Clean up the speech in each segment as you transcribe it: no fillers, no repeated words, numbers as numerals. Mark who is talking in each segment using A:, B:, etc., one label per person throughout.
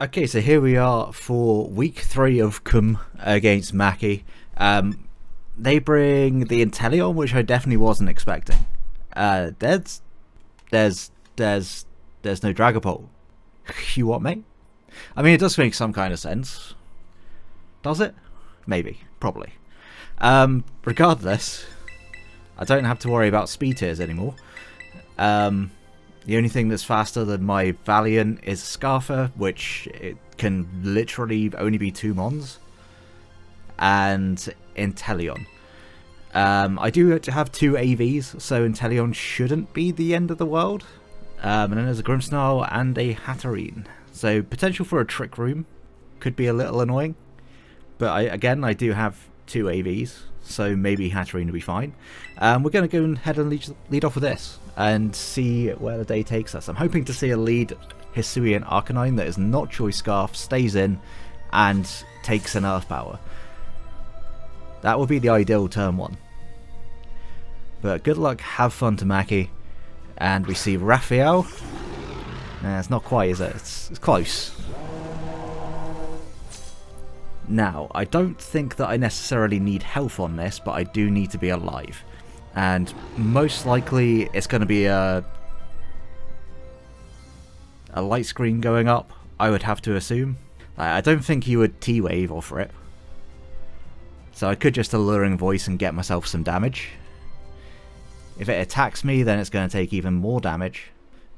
A: Okay, so here we are for week 3 of 𝙏𝙃𝙐𝙍𝙍 against Maki. They bring the Inteleon, which I definitely wasn't expecting. There's no Dragapult. You what, mate? I mean, it does make some kind of sense. Does it? Maybe. Probably. Regardless, I don't have to worry about speed tiers anymore. The only thing that's faster than my Valiant is Scarfer, which it can literally only be 2 mons. And Inteleon. I do have 2 AVs, so Inteleon shouldn't be the end of the world. And then there's a Grimmsnarl and a Hatterene. So potential for a Trick Room could be a little annoying. But I do have 2 AVs, so maybe Hatterene will be fine. We're going to go ahead and lead off with this and see where the day takes us. I'm hoping to see a lead Hisuian Arcanine that is not Choice Scarf, stays in, and takes an Earth Power. That would be the ideal turn 1. But good luck, have fun to Maki. And we see Raphael. It's not quite, is it? It's close. Now, I don't think that I necessarily need health on this, but I do need to be alive. And most likely it's going to be a light screen going up, I would have to assume. I don't think he would T-Wave off it. So I could just Alluring Voice and get myself some damage. If it attacks me, then it's going to take even more damage.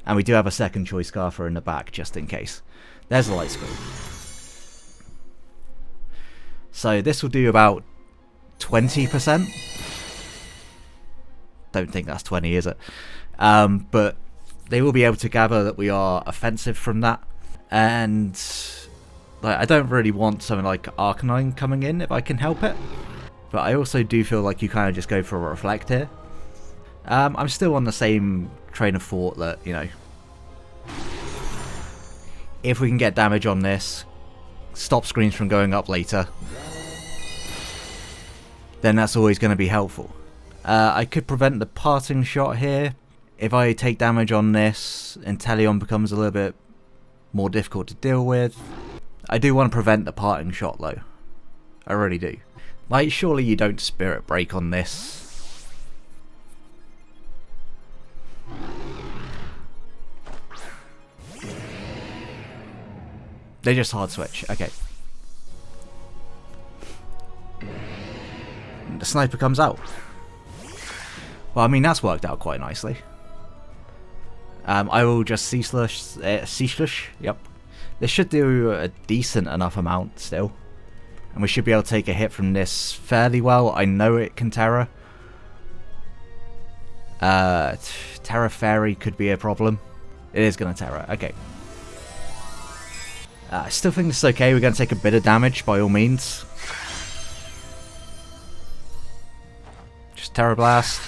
A: And we do have a second Choice Scarfer in the back, just in case. There's the light screen. So this will do about 20%. Don't think that's 20, is it? But they will be able to gather that we are offensive from that. And I don't really want something like Arcanine coming in if I can help it. But I also do feel like you kind of just go for a Reflect here. I'm still on the same train of thought that, you know, if we can get damage on this, stop screens from going up later, then that's always going to be helpful. I could prevent the parting shot here. If I take damage on this, Inteleon becomes a little bit more difficult to deal with. I do want to prevent the parting shot though. I really do. Like, surely you don't Spirit Break on this. They just hard switch. Okay. The sniper comes out. Well, I mean, that's worked out quite nicely. I will just Ceruledges. Yep. This should do a decent enough amount still. And we should be able to take a hit from this fairly well. I know it can Terra. Terra Fairy could be a problem. It is going to Terra. Okay. I still think this is okay. We're going to take a bit of damage by all means. Just Terra Blast.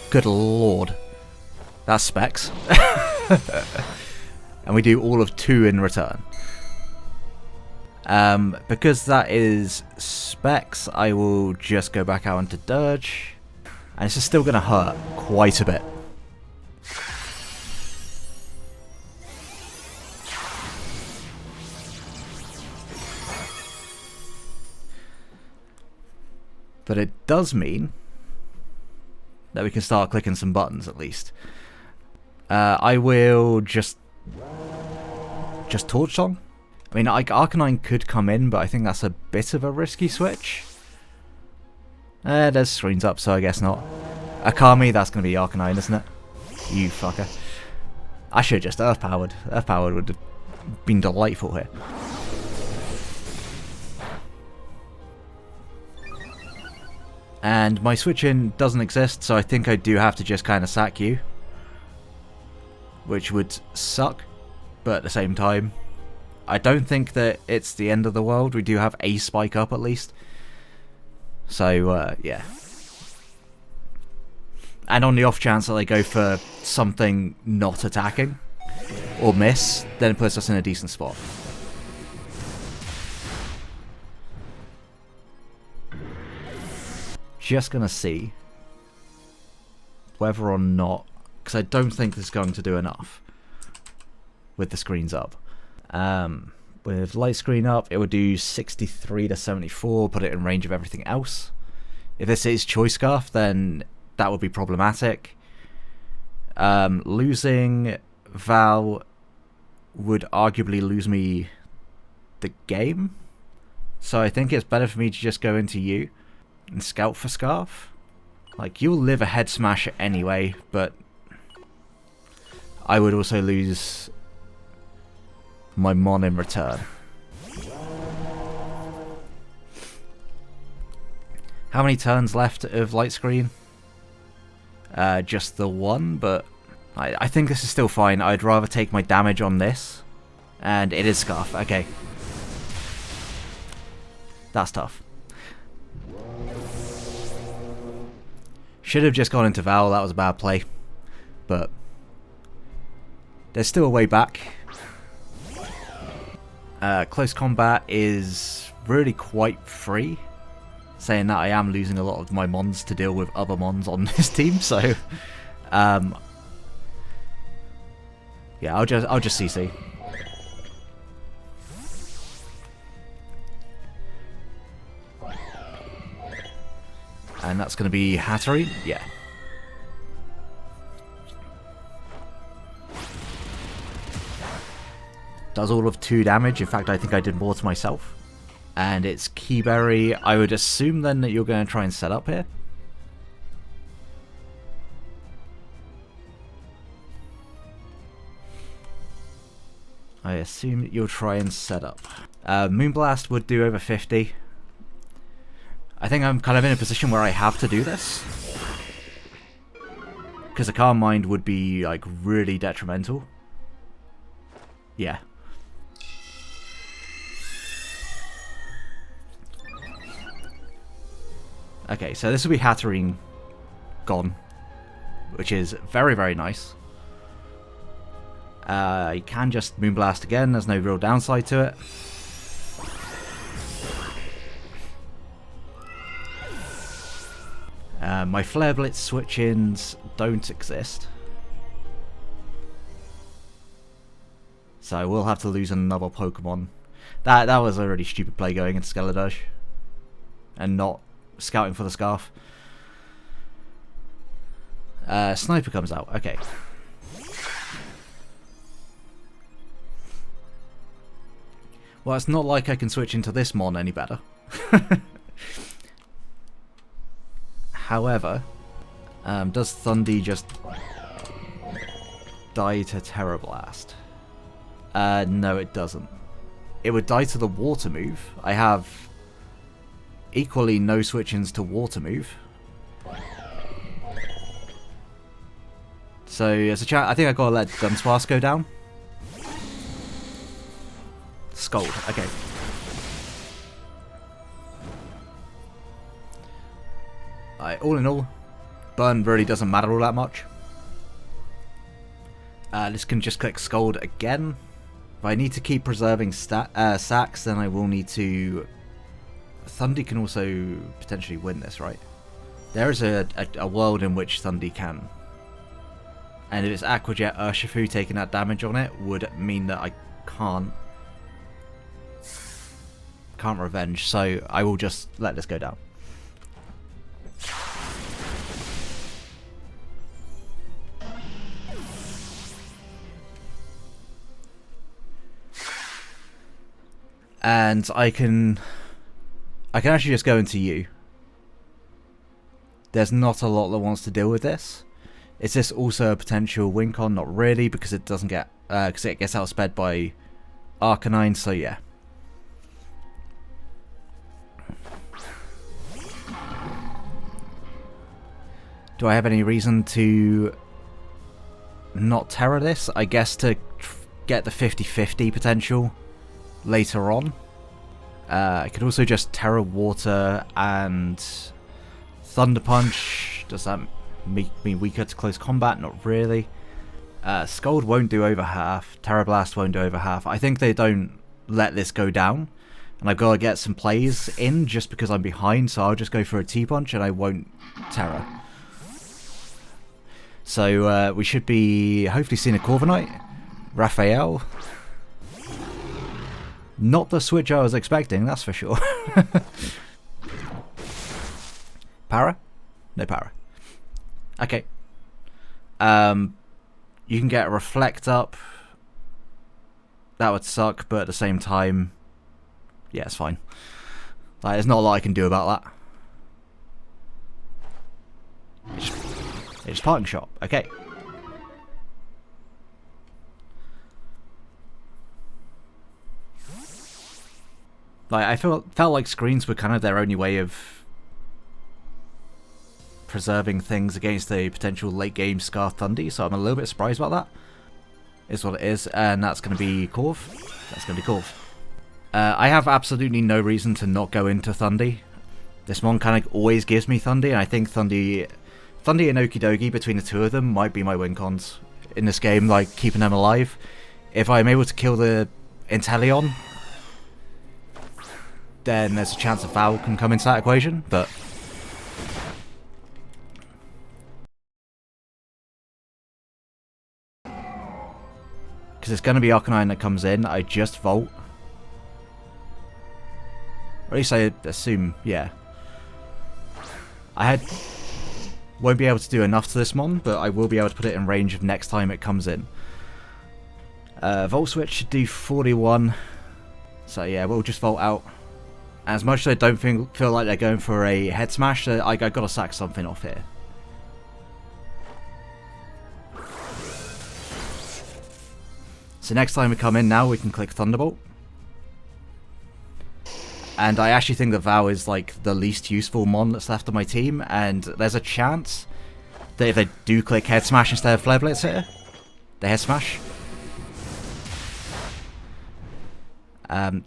A: Good lord. That's Specs. And we do all of 2 in return. Because that is Specs, I will just go back out into Dirge. And this is still going to hurt quite a bit. But it does mean that we can start clicking some buttons at least. I will just Torch Song. I mean, Arcanine could come in, but I think that's a bit of a risky switch. There's screens up, so I guess not. Akami, that's going to be Arcanine, isn't it? You fucker. I should have just Earth Powered. Earth Powered would have been delightful here. And my switch in doesn't exist, so I think I do have to just kind of sack you. Which would suck, but at the same time, I don't think that it's the end of the world. We do have a spike up at least. So, yeah. And on the off chance that they go for something not attacking, or miss, then it puts us in a decent spot. Just gonna see whether or not, because I don't think this is going to do enough with the screens up. With light screen up, it would do 63 to 74, put it in range of everything else. If this is Choice Scarf, then that would be problematic. Losing Val would arguably lose me the game. So I think it's better for me to just go into you and scout for Scarf. Like, you'll live a head smash anyway, but I would also lose my Mon in return. How many turns left of light screen? Just the one, but I think this is still fine. I'd rather take my damage on this. And it is Scarf. Okay. That's tough. Should have just gone into Val. That was a bad play. But there's still a way back. Close combat is really quite free. Saying that, I am losing a lot of my mons to deal with other mons on this team, so yeah, I'll just CC. And that's going to be Hatterene, yeah. Does all of 2 damage. In fact, I think I did more to myself. And it's Keyberry. I would assume then that you're going to try and set up here. I assume that you'll try and set up. Moonblast would do over 50. I think I'm kind of in a position where I have to do this. Because a Calm Mind would be like really detrimental. Yeah. Okay, so this will be Hatterene gone, which is very, very nice. You can just Moonblast again, there's no real downside to it. My Flare Blitz switch-ins don't exist. So I will have to lose another Pokemon. That was a really stupid play going into Ceruledges. And not scouting for the Scarf. Sniper comes out, okay. Well, it's not like I can switch into this Mon any better. However, does Thundy just die to Terra Blast? No, it doesn't. It would die to the Water move. I have equally no switch-ins to Water move. So, as a chat, I think I gotta let Dunsparce go down. Scald, okay. All in all, burn really doesn't matter all that much. This can just click Scald again. If I need to keep preserving sacks, then I will need to... Thundy can also potentially win this, right? There is a world in which Thundy can. And if it's Aqua Jet Urshifu taking that damage on it, would mean that I can't revenge, so I will just let this go down. And I can actually just go into you. There's not a lot that wants to deal with this. Is this also a potential win con? Not really, because it doesn't get because it gets outsped by Arcanine, so yeah. Do I have any reason to not Terra this? I guess to get the 50-50 potential later on. I could also just Terra Water and Thunder Punch. Does that make me weaker to close combat? Not really. Scald won't do over half. Terra Blast won't do over half. I think they don't let this go down. And I've got to get some plays in just because I'm behind, so I'll just go for a T-Punch and I won't Terra. So we should be hopefully seeing a Corviknight, Raphael. Not the switch I was expecting, that's for sure. Para? No para. Okay. You can get a Reflect up. That would suck, but at the same time, yeah, it's fine. Like, there's not a lot I can do about that. It's parting shot. Okay. Like, I felt like screens were kind of their only way of preserving things against a potential late game Scarf Thundy, so I'm a little bit surprised about that. Is what it is, and that's going to be Corv. That's going to be Corv. I have absolutely no reason to not go into Thundy. This one kind of always gives me Thundy, and I think Thundy and 𝙏𝙃𝙐𝙍𝙍, between the two of them, might be my win cons in this game, like keeping them alive. If I'm able to kill the Inteleon, then there's a chance a Val can come into that equation, but because it's going to be Arcanine that comes in, I just Volt. Or at least I assume, yeah. Won't be able to do enough to this mon, but I will be able to put it in range of next time it comes in. Volt Switch should do 41. So yeah, we'll just Volt out. As much as I don't feel like they're going for a head smash, I gotta sack something off here. So next time we come in now, we can click Thunderbolt. And I actually think that Val is like the least useful mon that's left on my team, and there's a chance that if they do click Head Smash instead of Flare Blitz here, the Head Smash,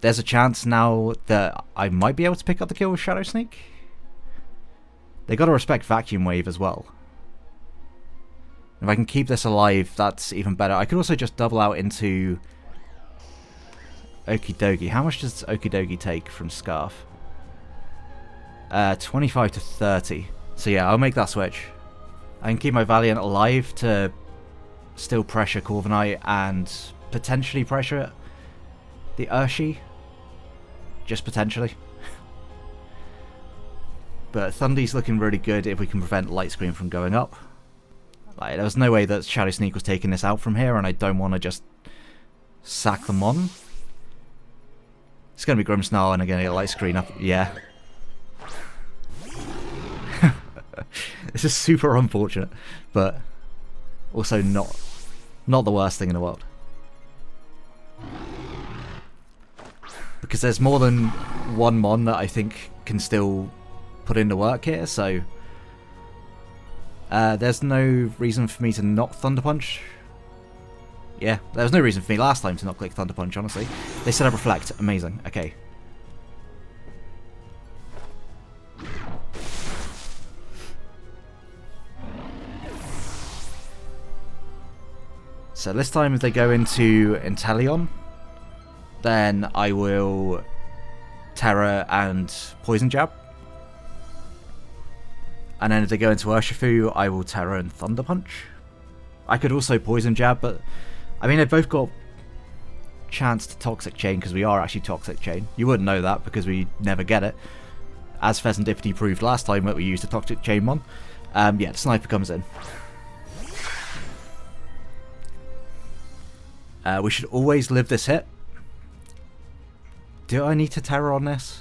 A: there's a chance now that I might be able to pick up the kill with Shadow Sneak. They gotta respect Vacuum Wave as well. If I can keep this alive, that's even better. I could also just double out into 𝙏𝙃𝙐𝙍𝙍. How much does 𝙏𝙃𝙐𝙍 take from Scarf? 25 to 30. So yeah, I'll make that switch. I can keep my Valiant alive to still pressure Corviknight and potentially pressure the 𝙏𝙃𝙐𝙍. Just potentially. But Thundy's looking really good if we can prevent Light Screen from going up. Like, there was no way that Shadow Sneak was taking this out from here, and I don't want to just sack them on. It's going to be Grimmsnarl, and I'm going to get Light Screen up. Yeah. This is super unfortunate, but also not the worst thing in the world. Because there's more than one mon that I think can still put in the work here, so there's no reason for me to not Thunder Punch. Yeah, there was no reason for me last time to not click Thunder Punch, honestly. They set up Reflect. Amazing. Okay. So this time if they go into Inteleon, then I will Terra and Poison Jab. And then if they go into Urshifu, I will Terra and Thunder Punch. I could also Poison Jab, but I mean, they've both got chance to Toxic Chain, because we are actually Toxic Chain. You wouldn't know that because we never get it. As Pheasantipity proved last time that we used a Toxic Chain mon. Yeah, the Sniper comes in. We should always live this hit. Do I need to Terra on this?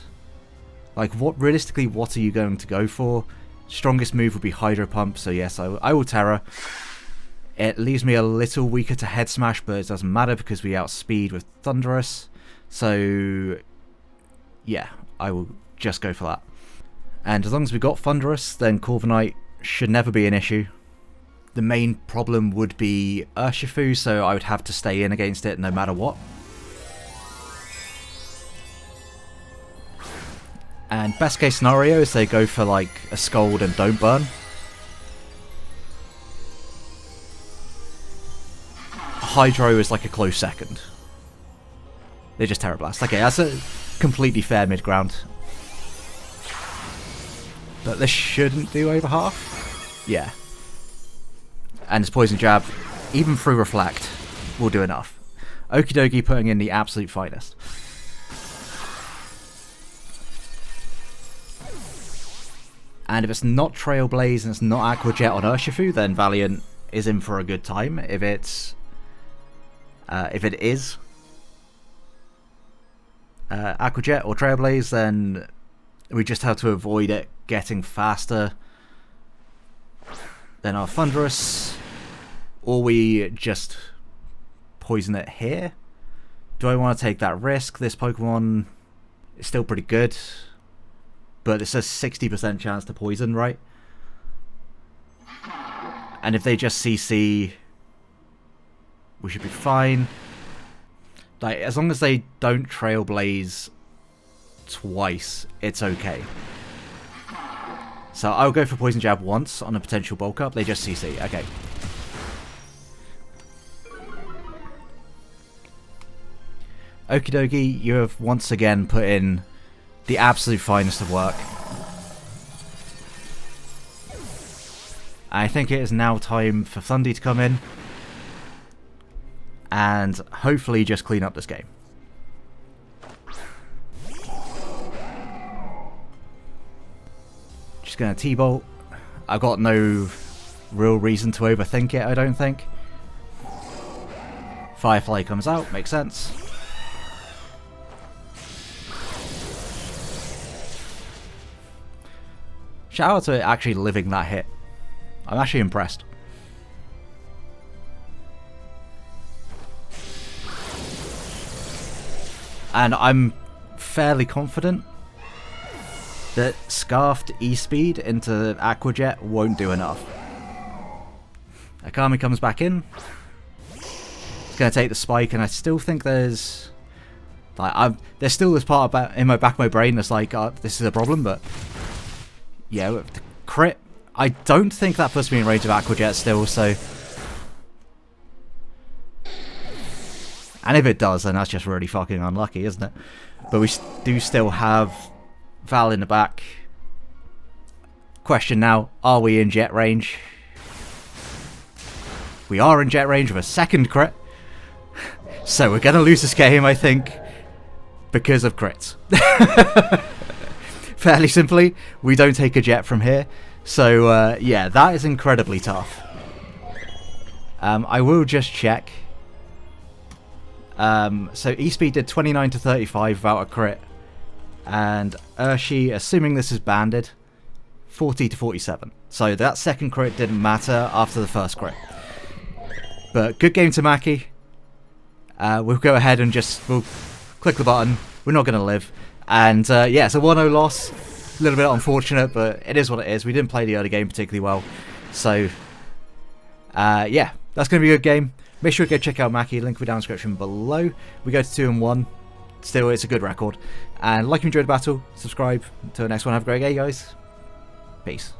A: Like, realistically, what are you going to go for? Strongest move would be Hydro Pump, so yes, I will Terra. It leaves me a little weaker to Head Smash, but it doesn't matter because we outspeed with Thundurus. So, yeah, I will just go for that. And as long as we got Thundurus, then Corviknight should never be an issue. The main problem would be Urshifu, so I would have to stay in against it no matter what. And best case scenario is they go for like a Scald and don't burn. Hydro is like a close second. They just Terra Blast. Okay, that's a completely fair mid ground. But this shouldn't do over half. Yeah. And his Poison Jab, even through Reflect, will do enough. Okie dokie, putting in the absolute finest. And if it's not Trailblaze and it's not Aqua Jet on Urshifu, then Valiant is in for a good time. If it is Aqua Jet or Trailblaze, then we just have to avoid it getting faster than our Thundurus, or we just poison it here. Do I want to take that risk? This Pokemon is still pretty good, but it's a 60% chance to poison, right? And if they just CC, we should be fine. Like, as long as they don't Trailblaze twice, it's okay. So I'll go for Poison Jab once on a potential bulk up. They just CC. Okay. Okie dokie, you have once again put in the absolute finest of work. I think it is now time for Thundy to come in and hopefully just clean up this game. Just gonna T-Bolt. I've got no real reason to overthink it, I don't think. Firefly comes out, makes sense. Shout out to actually living that hit. I'm actually impressed. And I'm fairly confident that Scarfed E-Speed into Aqua Jet won't do enough. Akami comes back in. It's going to take the spike, and I still think there's... like, there's still this part about in my back of my brain that's like, this is a problem, but... yeah, the crit... I don't think that puts me in range of Aqua Jet still, so... and if it does, then that's just really fucking unlucky, isn't it? But we do still have Val in the back. Question now, are we in jet range? We are in jet range with a second crit. So we're going to lose this game, I think, because of crits. Fairly simply, we don't take a jet from here. So, yeah, that is incredibly tough. I will just check. So E-Speed did 29 to 35 without a crit. And Urshi, assuming this is banded, 40 to 47. So that second crit didn't matter after the first crit. But good game to Maki. We'll go ahead and we'll click the button. We're not going to live. And yeah, it's a 1-0 loss. A little bit unfortunate, but it is what it is. We didn't play the early game particularly well. So, yeah, that's going to be a good game. Make sure to go check out Maki. Link will be down in the description below. We go to 2-1. Still, it's a good record. And like you enjoyed the battle, subscribe. Until the next one, have a great day, guys. Peace.